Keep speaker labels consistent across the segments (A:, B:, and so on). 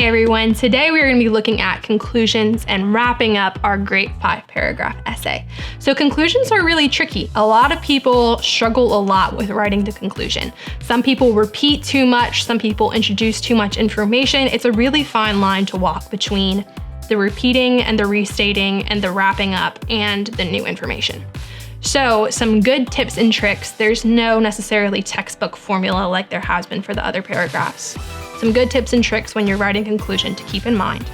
A: Hey everyone, today we're going to be looking at conclusions and wrapping up our great 5-paragraph essay. So conclusions are really tricky. A lot of people struggle a lot with writing the conclusion. Some people repeat too much, some people introduce too much information. It's a really fine line to walk between the repeating and the restating and the wrapping up and the new information. So some good tips and tricks. There's no necessarily textbook formula like there has been for the other paragraphs. Some good tips and tricks when you're writing conclusion to keep in mind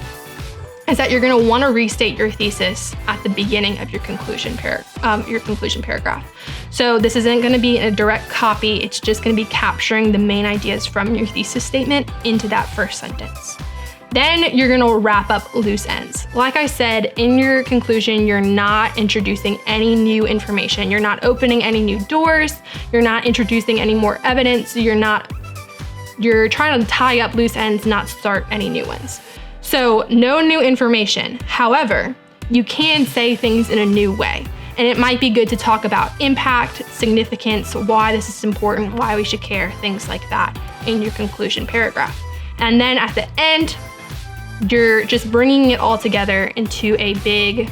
A: is that you're going to want to restate your thesis at the beginning of your conclusion paragraph. So this isn't going to be a direct copy. It's just going to be capturing the main ideas from your thesis statement into that first sentence. Then you're going to wrap up loose ends. Like I said, in your conclusion, you're not introducing any new information. You're not opening any new doors. You're not introducing any more evidence. You're trying to tie up loose ends, not start any new ones. So no new information. However, you can say things in a new way. And it might be good to talk about impact, significance, why this is important, why we should care, things like that in your conclusion paragraph. And then at the end, you're just bringing it all together into a big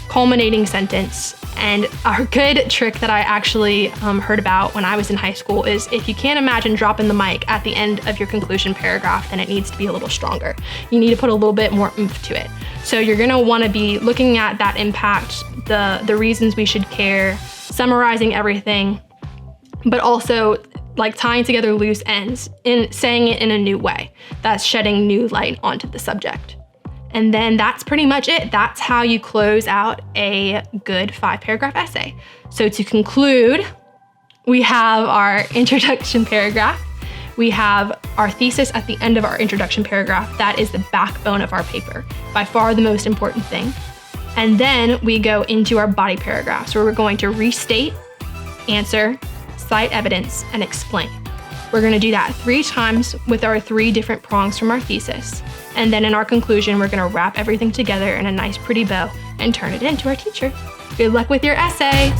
A: culminating sentence. And a good trick that I actually heard about when I was in high school is if you can't imagine dropping the mic at the end of your conclusion paragraph, then it needs to be a little stronger. You need to put a little bit more oomph to it. So you're gonna wanna be looking at that impact, the reasons we should care, summarizing everything, but also like tying together loose ends and saying it in a new way. That's shedding new light onto the subject. And then that's pretty much it. That's how you close out a good 5-paragraph essay. So to conclude, we have our introduction paragraph. We have our thesis at the end of our introduction paragraph. That is the backbone of our paper, by far the most important thing. And then we go into our body paragraphs where we're going to restate, answer, cite evidence, and explain. We're going to do that 3 times with our 3 different prongs from our thesis. And then in our conclusion, we're going to wrap everything together in a nice pretty bow and turn it in to our teacher. Good luck with your essay.